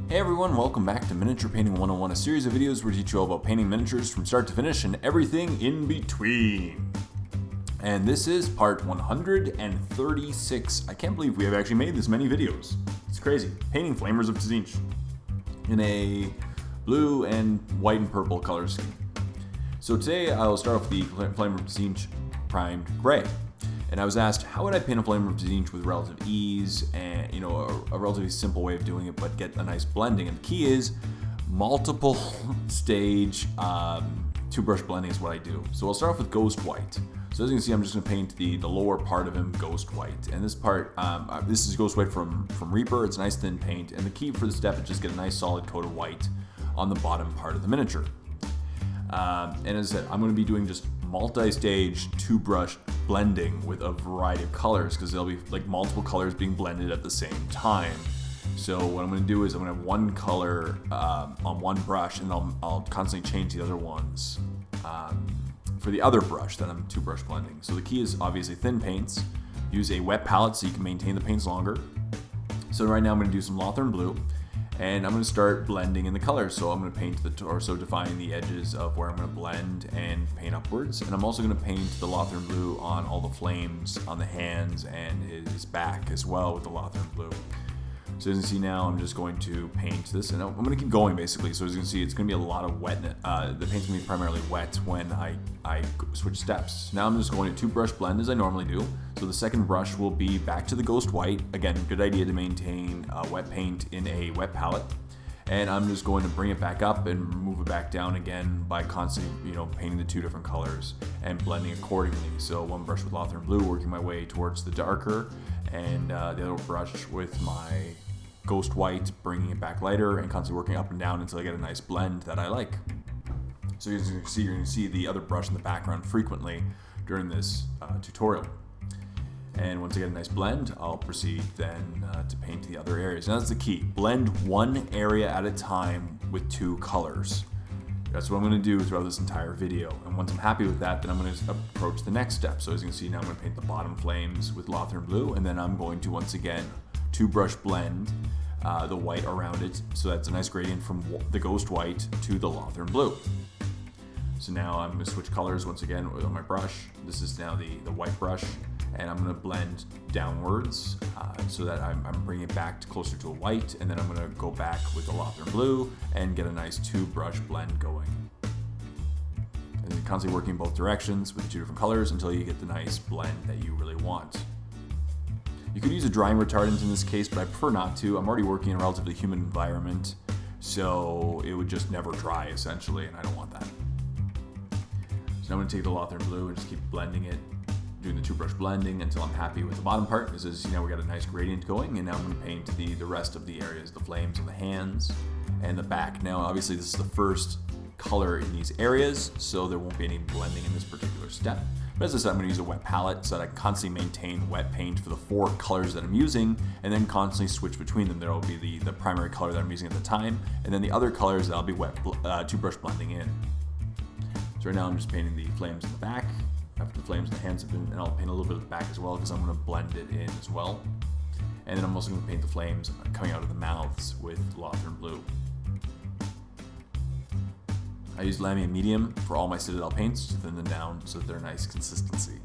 Hey everyone, welcome back to Miniature Painting 101, a series of videos where we teach you all about painting miniatures from start to finish and everything in between. And this is part 136. I can't believe we have actually made this many videos. It's crazy. Painting Flamers of Tzeentch in a blue and white and purple color scheme. So today I'll start off with the Flamer of Tzeentch primed gray. And I was asked, how would I paint a Flamer of Tzeentch with relative ease and, a relatively simple way of doing it, but get a nice blending? And the key is multiple stage two-brush blending is what I do. So I'll start off with Ghost White. So as you can see, I'm just going to paint the lower part of him Ghost White. And this part, this is Ghost White from Reaper. It's a nice thin paint. And the key for the step is just get a nice solid coat of white on the bottom part of the miniature. And as I said, I'm going to be doing just multi-stage two-brush blending with a variety of colors because there'll be like multiple colors being blended at the same time. So what I'm going to do is I'm going to have one color on one brush, and I'll constantly change the other ones for the other brush that I'm two-brush blending. So the key is obviously thin paints. Use a wet palette so you can maintain the paints longer. So right now I'm going to do some loether blue. And I'm going to start blending in the colors. So I'm going to paint the torso, defining the edges of where I'm going to blend and paint upwards. And I'm also going to paint the loether blue on all the flames on the hands and his back as well with the loether blue. So as you can see now, I'm just going to paint this, and I'm going to keep going basically. So as you can see, it's going to be a lot of wet. The paint's going to be primarily wet when I switch steps. Now I'm just going to two-brush blend as I normally do. So the second brush will be back to the Ghost White. Again, good idea to maintain wet paint in a wet palette. And I'm just going to bring it back up and move it back down again by constantly, painting the two different colors and blending accordingly. So one brush with loether blue, working my way towards the darker, and the other brush with my Ghost White, bringing it back lighter and constantly working up and down until I get a nice blend that I like. So as you can see, you're going to see the other brush in the background frequently during this tutorial. And once I get a nice blend, I'll proceed then to paint the other areas. Now that's the key. Blend one area at a time with two colors. That's what I'm going to do throughout this entire video. And once I'm happy with that, then I'm going to approach the next step. So as you can see now, I'm going to paint the bottom flames with loether blue, and then I'm going to once again two-brush blend the white around it. So that's a nice gradient from the Ghost White to the loether blue. So now I'm going to switch colors once again with my brush. This is now the white brush. And I'm going to blend downwards so that I'm bringing it back to closer to a white, and then I'm going to go back with the loether blue and get a nice two-brush blend going. And then constantly working in both directions with the two different colors until you get the nice blend that you really want. You could use a drying retardant in this case, but I prefer not to. I'm already working in a relatively humid environment, so it would just never dry essentially, and I don't want that. So now I'm going to take the loether blue and just keep blending it, doing the two-brush blending until I'm happy with the bottom part. This is, we got a nice gradient going, and now I'm going to paint the rest of the areas, the flames on the hands and the back. Now, obviously, this is the first color in these areas, so there won't be any blending in this particular step. But as I said, I'm going to use a wet palette so that I can constantly maintain wet paint for the four colors that I'm using, and then constantly switch between them. There will be the primary color that I'm using at the time, and then the other colors that I'll be two-brush blending in. So right now, I'm just painting the flames in the back. After the flames in the hands have been, and I'll paint a little bit of the back as well because I'm going to blend it in as well. And then I'm also going to paint the flames coming out of the mouths with loether blue. I use Lamy medium for all my Citadel paints to thin them down so that they're nice consistency.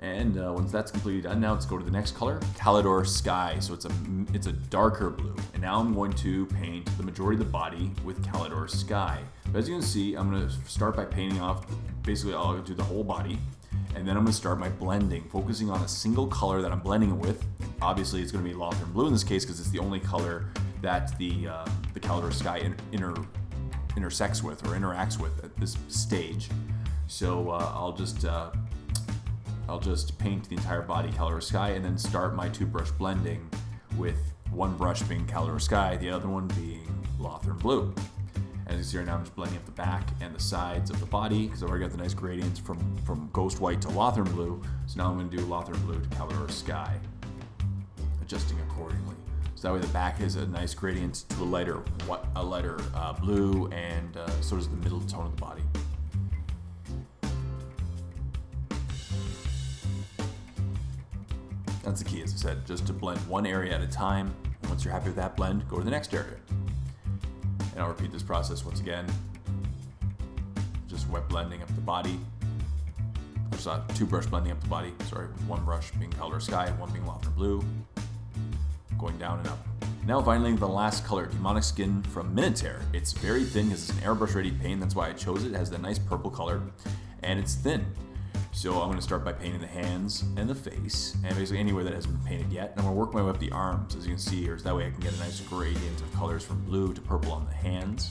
And once that's completely done, now let's go to the next color, Calidor Sky. So it's a darker blue. And now I'm going to paint the majority of the body with Calidor Sky. But as you can see, I'm going to start by painting off, basically I'll do the whole body. And then I'm going to start my blending, focusing on a single color that I'm blending it with. Obviously, it's going to be loether blue in this case because it's the only color that the Calidor Sky intersects with or interacts with at this stage. So I'll just paint the entire body Calidor Sky and then start my two-brush blending with one brush being Calidor Sky, the other one being loether blue. As you see right now, I'm just blending up the back and the sides of the body because I've already got the nice gradients from Ghost White to loether blue. So now I'm going to do loether blue to Calidor Sky, adjusting accordingly. So that way the back has a nice gradient to a lighter blue, and so does the middle tone of the body. that's the key, as I said, just to blend one area at a time. And once you're happy with that blend, go to the next area. And I'll repeat this process once again. Just wet blending up the body. Just two brush blending up the body, sorry, with one brush being Color Sky, one being Loether Blue. Going down and up. Now finally, the last color, Demonic Skin from Minotaur. It's very thin because it's an airbrush ready paint, that's why I chose it. It has that nice purple color, and it's thin. So I'm going to start by painting the hands and the face, and basically anywhere that hasn't been painted yet. And I'm going to work my way up the arms, as you can see here, so that way I can get a nice gradient of colors from blue to purple on the hands.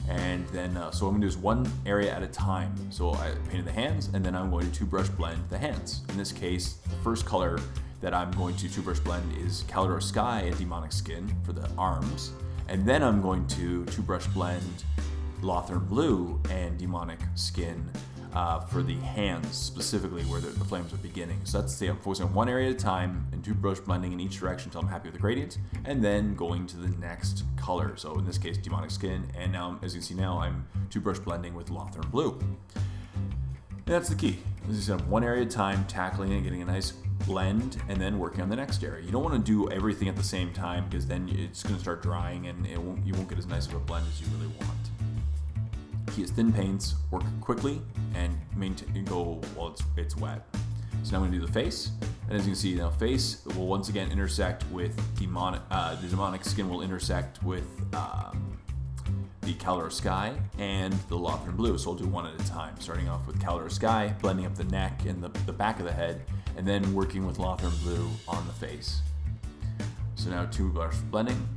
And then, so what I'm going to do is one area at a time. So I painted the hands, and then I'm going to two brush blend the hands. In this case, the first color that I'm going to two brush blend is Color Sky and Demonic Skin for the arms. And then I'm going to two brush blend Loether Blue and Demonic Skin for the hands, specifically where the flames are beginning. So that's I'm focusing on one area at a time and two brush blending in each direction until I'm happy with the gradient, and then going to the next color. So in this case, Demonic Skin, and now, as you can see now, I'm two brush blending with Loether Blue. And that's the key. As you said, one area at a time, tackling it, getting a nice blend, and then working on the next area. You don't want to do everything at the same time, because then it's going to start drying and you won't get as nice of a blend as you really want. Key is thin paints, work quickly, and go while it's wet. So now I'm going to do the face, and as you can see now, face will once again intersect with the Demonic Skin will intersect with the Color Sky and the Loether Blue. So I'll do one at a time, starting off with Color Sky, blending up the neck and the back of the head, and then working with Loether Blue on the face. So now two brush blending.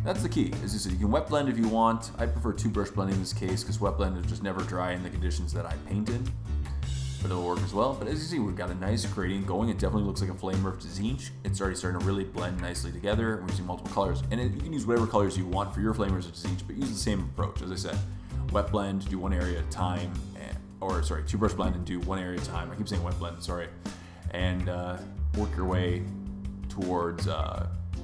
That's the key. As you said, you can wet blend if you want. I prefer two brush blending in this case because wet blend is just never dry in the conditions that I painted, but it'll work as well. But as you see, we've got a nice gradient going. It definitely looks like a flame of Tzeentch. It's already starting to really blend nicely together. We're using multiple colors, and you can use whatever colors you want for your flamers of Tzeentch, but use the same approach. As I said, wet blend, do one area at a time, two brush blend and do one area at a time. I keep saying wet blend, sorry, and work your way towards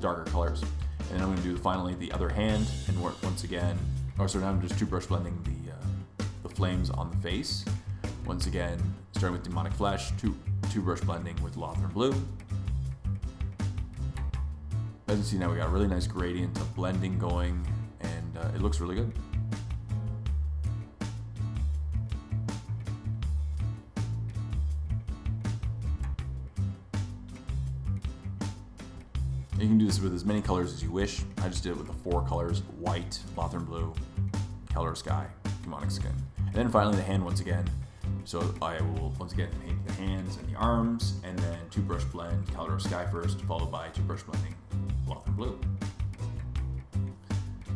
darker colors. And then I'm going to do finally the other hand and work once again. Now I'm just two brush blending the flames on the face. Once again, starting with Demonic Flesh, two brush blending with Loether Blue. As you see now, we got a really nice gradient of blending going, and it looks really good. You can do this with as many colors as you wish. I just did it with the four colors: white, Loether Blue, Color Sky, Demonic Skin. And then finally the hand once again. So I will once again paint the hands and the arms, and then two brush blend Color Sky first, followed by two brush blending Loether Blue.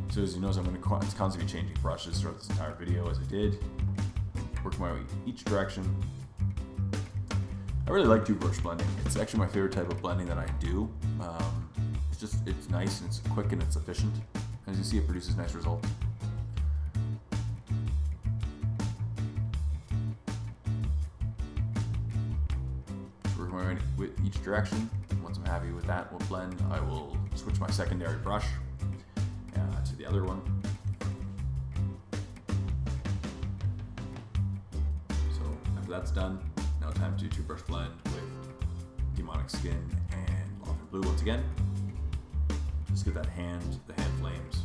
So as you notice, I'm going to constantly be changing brushes throughout this entire video as I did. Working my way each direction. I really like two brush blending. It's actually my favorite type of blending that I do. It's nice and it's quick and it's efficient. As you see, it produces nice results. Working my way with each direction. Once I'm happy with that blend, I will switch my secondary brush to the other one. So after that's done, now time to two brush blend with Demonic Skin and Loether Blue once again. Just get the hand flames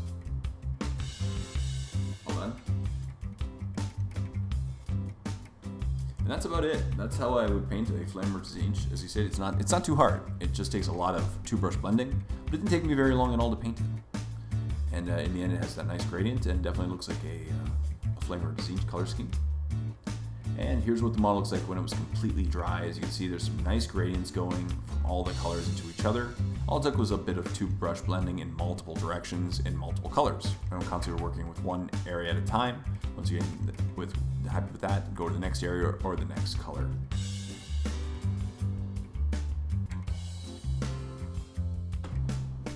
all done. And that's about it. That's how I would paint a flamer Tzeentch. As you said, it's not too hard. It just takes a lot of two brush blending, but it didn't take me very long at all to paint it. And in the end, it has that nice gradient and definitely looks like a flamer Tzeentch color scheme. And here's what the model looks like when it was completely dry. As you can see, there's some nice gradients going from all the colors into each other. All it took was a bit of two brush blending in multiple directions in multiple colors. And I'm constantly working with one area at a time. Once you get happy with that, go to the next area or the next color.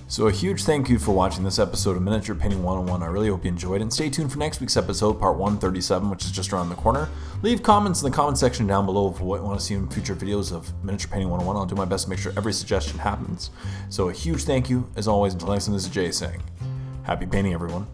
So a huge thank you for watching this episode of Miniature Painting 101. I really hope you enjoyed it. And stay tuned for next week's episode, part 137, which is just around the corner. Leave comments in the comment section down below for what you want to see in future videos of Miniature Painting 101. I'll do my best to make sure every suggestion happens. So a huge thank you, as always. Until next time, this is Jay saying, happy painting, everyone.